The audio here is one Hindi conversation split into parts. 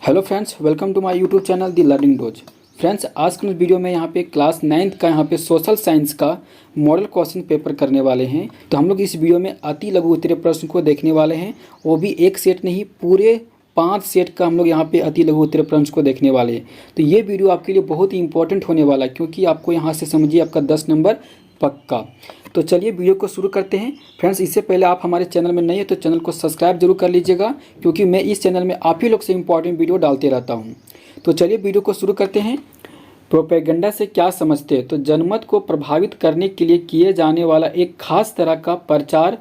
Hello friends, welcome to my YouTube channel the learning dose. Friends, आज के वीडियो में यहाँ पे क्लास 9th का यहाँ पे सोशल साइंस का मॉडल क्वेश्चन पेपर करने वाले हैं। तो हम लोग इस वीडियो में अति लघु उत्तरीय प्रश्न को देखने वाले हैं। वो भी एक सेट नहीं, पूरे 5 सेट का हम लोग यहाँ पे अति लघु उत्तरीय प्रश्न को देखने वाले हैं। तो ये वीडियो आपके लिए बहुत ही इंपॉर्टेंट होने वाला है, क्योंकि आपको यहाँ से समझिए आपका 10 नंबर पक्का। तो चलिए वीडियो को शुरू करते हैं। फ्रेंड्स, इससे पहले आप हमारे चैनल में नए हैं तो चैनल को सब्सक्राइब जरूर कर लीजिएगा, क्योंकि मैं इस चैनल में आप ही लोग से इंपॉर्टेंट वीडियो डालते रहता हूं। तो चलिए वीडियो को शुरू करते हैं। प्रोपेगेंडा से क्या समझते हैं? तो जनमत को प्रभावित करने के लिए किए जाने वाला एक खास तरह का प्रचार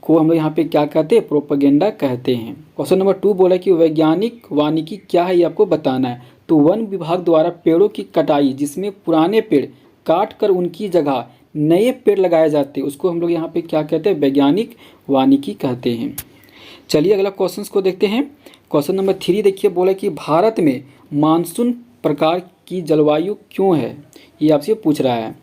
को हम लोग यहाँ पे क्या कहते हैं? प्रोपेगेंडा कहते हैं। क्वेश्चन नंबर 2 बोला कि वैज्ञानिक वानिकी क्या है, ये आपको बताना है। तो वन विभाग द्वारा पेड़ों की कटाई, जिसमें पुराने पेड़ काट कर उनकी जगह नए पेड़ लगाए जाते हैं, उसको हम लोग यहाँ पे क्या कहते हैं? वैज्ञानिक वानिकी कहते हैं। चलिए अगला क्वेश्चन को देखते हैं। क्वेश्चन नंबर 3 देखिए, बोला कि भारत में मानसून प्रकार की जलवायु क्यों है, ये आपसे पूछ रहा है।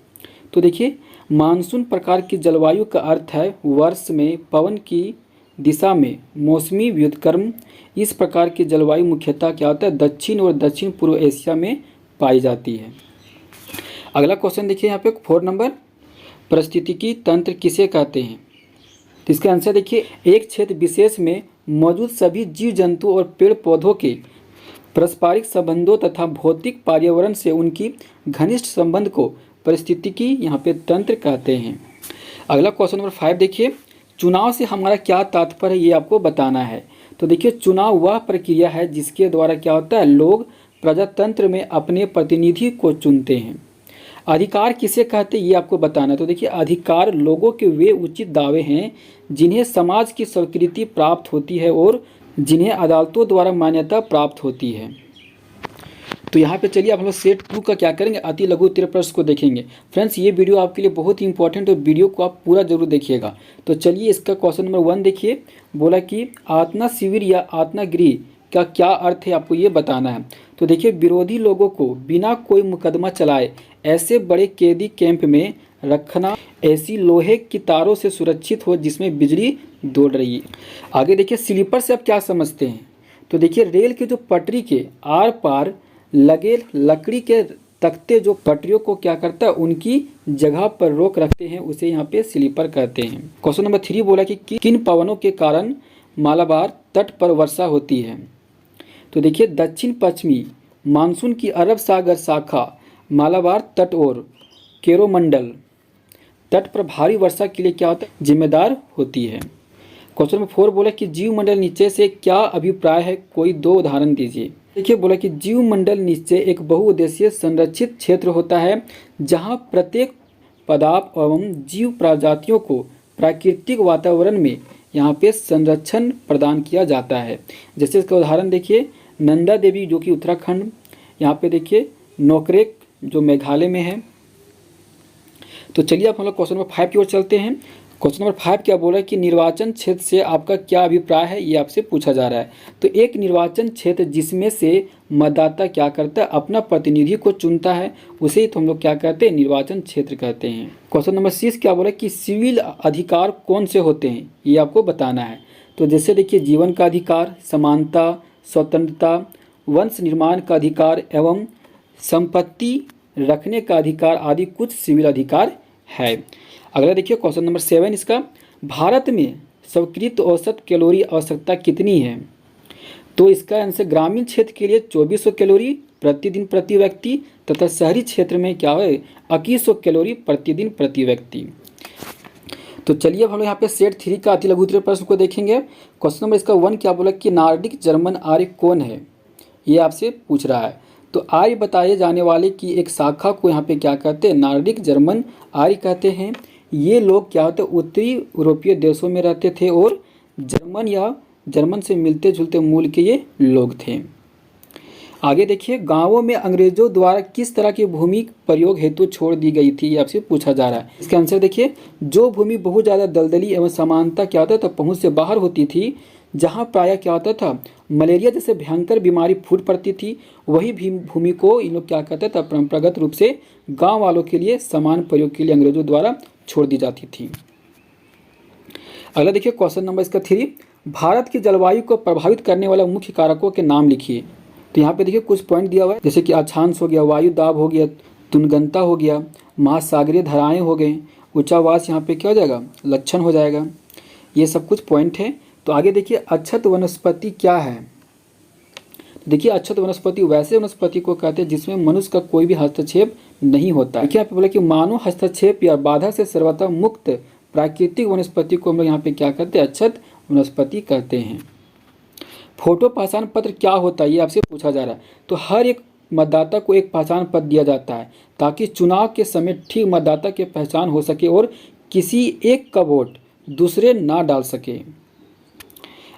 तो देखिए, मानसून प्रकार की जलवायु का अर्थ है वर्ष में पवन की दिशा में मौसमी व्युत्क्रम। इस प्रकार की जलवायु मुख्यतः क्या होता है? दक्षिण और दक्षिण पूर्व एशिया में पाई जाती है। अगला क्वेश्चन देखिए यहाँ पे 4 नंबर, पारिस्थितिकी तंत्र किसे कहते हैं? तो इसका आंसर देखिए, एक क्षेत्र विशेष में मौजूद सभी जीव जंतु और पेड़ पौधों के पारस्परिक संबंधों तथा भौतिक पर्यावरण से उनकी घनिष्ठ संबंध को पारिस्थितिकी यहाँ पे तंत्र कहते हैं। अगला क्वेश्चन नंबर 5 देखिए, चुनाव से हमारा क्या तात्पर्य है, ये आपको बताना है। तो देखिए, चुनाव वह प्रक्रिया है जिसके द्वारा क्या होता है? लोग प्रजातंत्र में अपने प्रतिनिधि को चुनते हैं। अधिकार किसे कहते हैं, ये आपको बताना है। तो देखिए, अधिकार लोगों के वे उचित दावे हैं जिन्हें समाज की स्वीकृति प्राप्त होती है और जिन्हें अदालतों द्वारा मान्यता प्राप्त होती है। तो यहाँ पे चलिए आप लोग सेट 2 का क्या करेंगे? अति लघु उत्तरीय प्रश्न को देखेंगे। फ्रेंड्स, ये वीडियो आपके लिए बहुत ही इंपॉर्टेंट है, वीडियो को आप पूरा जरूर देखिएगा। तो चलिए इसका क्वेश्चन नंबर 1 देखिए, बोला कि आतना शिविर या आतना गृह का क्या अर्थ है, आपको ये बताना है। तो देखिए, विरोधी लोगों को बिना कोई मुकदमा चलाए ऐसे बड़े कैदी कैंप में रखना, ऐसी लोहे की तारों से सुरक्षित हो जिसमें बिजली दौड़ रही है। आगे देखिए, स्लीपर से आप क्या समझते हैं? तो देखिए, रेल के जो पटरी के आर पार लगे लकड़ी के तख्ते जो पटरियों को क्या करता है? उनकी जगह पर रोक रखते हैं, उसे यहाँ पे स्लीपर कहते हैं। क्वेश्चन नंबर 3 बोला कि किन पवनों के कारण मालाबार तट पर वर्षा होती है? तो देखिए, दक्षिण पश्चिमी मानसून की अरब सागर शाखा मालाबार तट और केरोमंडल तट पर भारी वर्षा के लिए क्या होता है? जिम्मेदार होती है। क्वेश्चन नंबर 4 बोला कि जीवमंडल नीचे से क्या अभिप्राय है, कोई 2 उदाहरण दीजिए। देखिए, बोला कि जीवमंडल नीचे एक बहुउद्देशीय संरक्षित क्षेत्र होता है जहां प्रत्येक पदार्थ एवं जीव प्रजातियों को प्राकृतिक वातावरण में यहाँ पे संरक्षण प्रदान किया जाता है। जैसे इसका उदाहरण देखिए, नंदा देवी जो कि उत्तराखंड, यहाँ पे देखिए नोकरेक जो मेघालय में है। तो चलिए आप हम लोग क्वेश्चन नंबर 5 की ओर चलते हैं। क्वेश्चन नंबर 5 क्या बोला कि निर्वाचन क्षेत्र से आपका क्या अभिप्राय है, ये आपसे पूछा जा रहा है। तो एक निर्वाचन क्षेत्र जिसमें से मतदाता क्या करता है? अपना प्रतिनिधि को चुनता है, उसे ही तो हम लोग क्या कहते हैं? निर्वाचन क्षेत्र कहते हैं। क्वेश्चन नंबर 6 क्या बोला कि सिविल अधिकार कौन से होते हैं, ये आपको बताना है। तो जैसे देखिए, जीवन का अधिकार, समानता, स्वतंत्रता, वंश निर्माण का अधिकार एवं संपत्ति रखने का अधिकार आदि कुछ सिविल अधिकार है। अगला देखिए क्वेश्चन नंबर 7 इसका, भारत में स्वीकृत औसत कैलोरी आवश्यकता कितनी है? तो इसका आंसर ग्रामीण क्षेत्र के लिए 2400 कैलोरी प्रतिदिन प्रति व्यक्ति तथा शहरी क्षेत्र में क्या है? 2100 कैलोरी प्रतिदिन प्रति व्यक्ति। तो चलिए अब हम लोग यहाँ पे सेट 3 का अति लघु उत्तरीय प्रश्न को देखेंगे। क्वेश्चन नंबर इसका 1 क्या बोला कि नार्डिक जर्मन आर्य कौन है, ये आपसे पूछ रहा है। तो आर्य बताए जाने वाले की एक शाखा को यहाँ पे क्या कहते हैं? नार्डिक जर्मन आर्य कहते हैं। ये लोग क्या होते हैं? उत्तरी यूरोपीय देशों में रहते थे और जर्मन या जर्मन से मिलते जुलते मूल के ये लोग थे। आगे देखिए, गांवों में अंग्रेजों द्वारा किस तरह की भूमि प्रयोग हेतु छोड़ दी गई थी, ये आपसे पूछा जा रहा है। इसका आंसर देखिए, जो भूमि बहुत ज़्यादा दलदली एवं समानता क्या होता था? पहुँच से बाहर होती थी, जहाँ प्रायः क्या होता था? मलेरिया जैसे भयंकर बीमारी फूट पड़ती थी, वही भूमि को इन लोग क्या कहते थे? परंपरागत रूप से गाँव वालों के लिए समान प्रयोग के लिए अंग्रेजों द्वारा छोड़ दी जाती थी। अगला देखिए क्वेश्चन नंबर इसका 3, भारत की जलवायु को प्रभावित करने वाले मुख्य कारकों के नाम लिखिए। तो यहाँ पे देखिए कुछ पॉइंट दिया हुआ है, जैसे कि अक्षांश हो गया, वायु दाब हो गया, तुनगंता हो गया, महासागरीय धाराएं हो गई, उच्चावास यहाँ पे क्या हो जाएगा, लक्षण हो जाएगा। ये सब कुछ पॉइंट है। तो आगे देखिए अक्षत वनस्पति क्या है। देखिए अक्षत वनस्पति वैसे वनस्पति को कहते हैं जिसमें मनुष्य का कोई भी हस्तक्षेप नहीं होता है। देखिए यहाँ पे बोला कि मानव हस्तक्षेप या बाधा से सर्वथा मुक्त प्राकृतिक वनस्पति को हम लोग यहाँ पे क्या कहते हैं, अक्षत वनस्पति कहते हैं। फोटो पहचान पत्र क्या होता है, ये आपसे पूछा जा रहा है। तो हर एक मतदाता को एक पहचान पत्र दिया जाता है ताकि चुनाव के समय ठीक मतदाता की पहचान हो सके और किसी एक का वोट दूसरे ना डाल सके।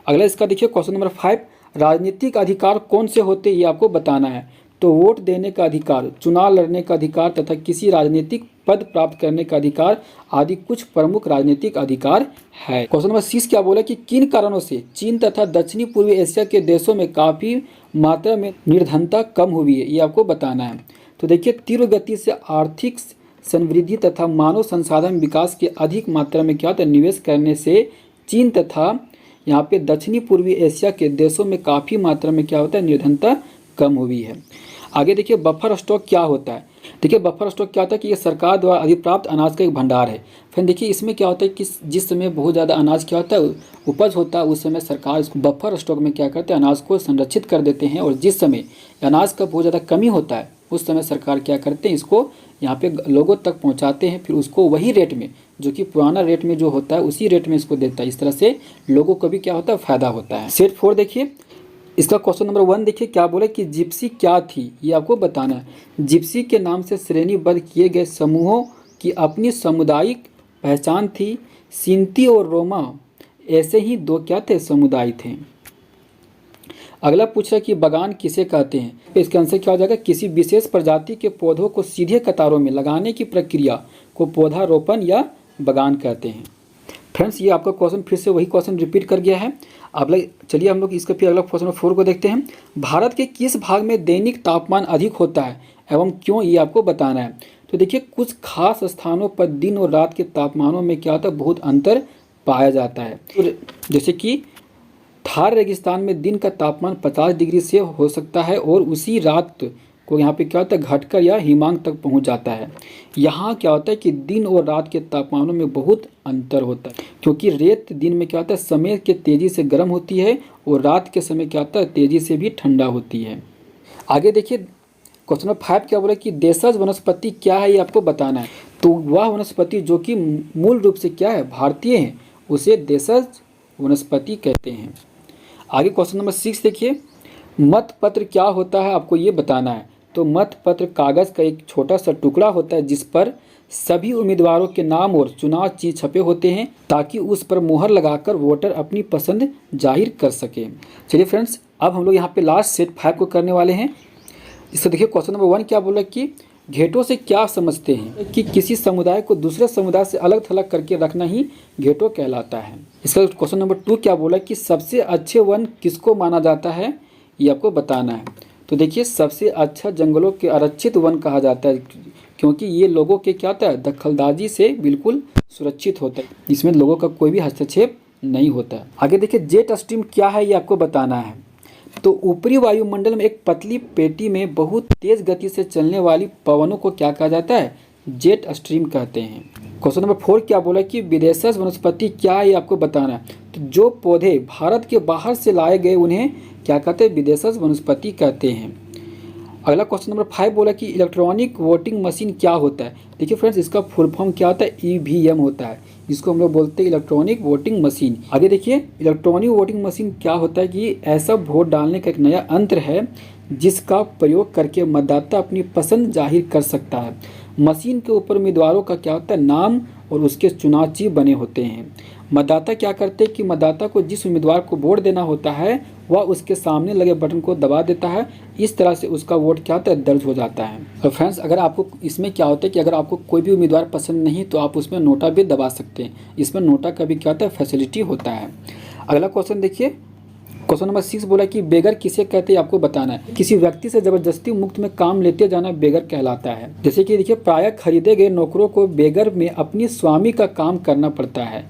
अगला इसका देखिए क्वेश्चन नंबर 5, राजनीतिक अधिकार कौन से होते हैं ये आपको बताना है। तो वोट देने का अधिकार, चुनाव लड़ने का अधिकार तथा किसी राजनीतिक पद प्राप्त करने का अधिकार आदि कुछ प्रमुख राजनीतिक अधिकार है। क्वेश्चन नंबर 6 क्या बोला कि किन कारणों से चीन तथा दक्षिणी पूर्वी एशिया के देशों में काफ़ी मात्रा में निर्धनता कम हुई है, ये आपको बताना है। तो देखिए तीव्र गति से आर्थिक समृद्धि तथा मानव संसाधन विकास के अधिक मात्रा में क्या होता है, निवेश करने से चीन तथा यहाँ पे दक्षिणी पूर्वी एशिया के देशों में काफ़ी मात्रा में क्या होता है, निर्धनता कम हुई है। आगे देखिए बफर स्टॉक क्या होता है। देखिए बफर स्टॉक क्या होता है कि ये सरकार द्वारा अधिप्राप्त अनाज का एक भंडार है। फिर देखिए इसमें क्या होता है कि जिस समय बहुत ज़्यादा अनाज क्या होता है उपज होता है, उस समय सरकार इसको बफर स्टॉक में क्या करते हैं, अनाज को संरक्षित कर देते हैं। और जिस समय अनाज का बहुत ज़्यादा कमी होता है उस समय सरकार क्या करते हैं, इसको यहाँ पे लोगों तक पहुँचाते हैं, फिर उसको वही रेट में जो कि पुराना रेट में जो होता है उसी रेट में इसको देता है। इस तरह से लोगों को भी क्या होता है, फायदा होता है। सेट 4 देखिए, इसका क्वेश्चन नंबर 1 देखिए क्या बोले कि जिप्सी क्या थी, ये आपको बताना है। जिप्सी के नाम से श्रेणीबद्ध किए गए समूहों की अपनी सामुदायिक पहचान थी। सिंती और रोमा ऐसे ही दो क्या थे, समुदाय थे। अगला पूछ रहा है कि बागान किसे कहते हैं। तो इसका आंसर क्या हो जाएगा, किसी विशेष प्रजाति के पौधों को सीधे कतारों में लगाने की प्रक्रिया को पौधारोपण या बागान कहते हैं। फ्रेंड्स ये आपका क्वेश्चन फिर से वही क्वेश्चन रिपीट कर गया है। अगला चलिए हम लोग इसका फिर अगला क्वेश्चन नंबर 4 को देखते हैं। भारत के किस भाग में दैनिक तापमान अधिक होता है एवं क्यों, ये आपको बताना है। तो देखिए कुछ खास स्थानों पर दिन और रात के तापमानों में क्या होता है, बहुत अंतर पाया जाता है। तो जैसे कि थार रेगिस्तान में दिन का तापमान 50 डिग्री से हो सकता है और उसी रात को यहाँ पे क्या होता है, घटकर या हिमांक तक पहुँच जाता है। यहाँ क्या होता है कि दिन और रात के तापमानों में बहुत अंतर होता है, क्योंकि रेत दिन में क्या होता है, समय के तेज़ी से गर्म होती है और रात के समय क्या होता है, तेज़ी से भी ठंडा होती है। आगे देखिए क्वेश्चन नंबर 5 क्या बोला कि देशज वनस्पति क्या है, ये आपको बताना है। तो वह वनस्पति जो कि मूल रूप से क्या है, भारतीय है, उसे देशज वनस्पति कहते हैं। आगे क्वेश्चन नंबर 6 देखिए, मत पत्र क्या होता है, आपको ये बताना है। तो मत पत्र कागज़ का एक छोटा सा टुकड़ा होता है जिस पर सभी उम्मीदवारों के नाम और चुनाव चिन्ह छपे होते हैं ताकि उस पर मुहर लगाकर वोटर अपनी पसंद जाहिर कर सके। चलिए फ्रेंड्स अब हम लोग यहाँ पे लास्ट सेट 5 को करने वाले हैं। इससे देखिए क्वेश्चन नंबर 1 क्या बोला कि घेटों से क्या समझते हैं, कि किसी समुदाय को दूसरे समुदाय से अलग थलग करके रखना ही घेटो कहलाता है। इसका क्वेश्चन नंबर 2 क्या बोला कि सबसे अच्छे वन किसको माना जाता है, ये आपको बताना है। तो देखिए सबसे अच्छा जंगलों के आरक्षित वन कहा जाता है, क्योंकि ये लोगों के क्या होता है, दखलंदाजी से बिल्कुल सुरक्षित होता है, इसमें लोगों का कोई भी हस्तक्षेप नहीं होता है। आगे देखिए जेट स्ट्रीम क्या है, ये आपको बताना है। तो ऊपरी वायुमंडल में एक पतली पेटी में बहुत तेज गति से चलने वाली पवनों को क्या कहा जाता है, जेट स्ट्रीम कहते हैं। क्वेश्चन नंबर 4 क्या बोला कि विदेशज वनस्पति क्या है, ये आपको बताना है। तो जो पौधे भारत के बाहर से लाए गए उन्हें क्या कहते हैं, विदेशज वनस्पति कहते हैं। अगला क्वेश्चन नंबर 5 बोला कि इलेक्ट्रॉनिक वोटिंग मशीन क्या होता है। देखिए फ्रेंड्स इसका फुल फॉर्म क्या होता है, ईवीएम होता है, जिसको हम लोग बोलते हैं इलेक्ट्रॉनिक वोटिंग मशीन। आगे देखिए इलेक्ट्रॉनिक वोटिंग मशीन क्या होता है कि ऐसा वोट डालने का एक नया यंत्र है जिसका प्रयोग करके मतदाता अपनी पसंद जाहिर कर सकता है। मशीन के ऊपर उम्मीदवारों का क्या होता है, नाम और उसके चुनाव चिन्ह बने होते हैं। मतदाता क्या करते हैं कि मतदाता को जिस उम्मीदवार को वोट देना होता है वह उसके सामने लगे बटन को दबा देता है। इस तरह से उसका वोट क्या होता है, दर्ज हो जाता है। तो फ्रेंड्स अगर आपको इसमें क्या होता है कि अगर आपको कोई भी उम्मीदवार पसंद नहीं तो आप उसमें नोटा भी दबा सकते हैं। इसमें नोटा का भी क्या होता है, फैसिलिटी होता है। अगला क्वेश्चन देखिए क्वेश्चन नंबर 6 बोला कि बेगर किसे कहते हैं, आपको बताना है। किसी व्यक्ति से जबरदस्ती मुफ्त में काम लेते जाना बेगर कहलाता है। जैसे कि देखिए प्रायः खरीदे गए नौकरों को बेगर में अपनी स्वामी का काम करना पड़ता है।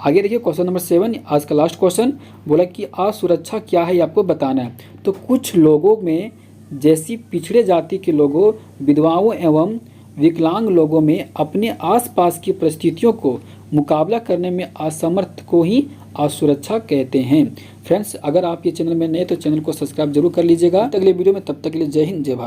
आगे देखिए क्वेश्चन नंबर 7, आज का लास्ट क्वेश्चन बोला कि असुरक्षा क्या है ये आपको बताना है। तो कुछ लोगों में जैसी पिछड़े जाति के लोगों, विधवाओं एवं विकलांग लोगों में अपने आसपास की परिस्थितियों को मुकाबला करने में असमर्थ को ही असुरक्षा कहते हैं। फ्रेंड्स, अगर आप ये चैनल में नए तो चैनल को सब्सक्राइब जरूर कर लीजिएगा। अगले वीडियो में, तब तक के लिए जय हिंद, जय भारत।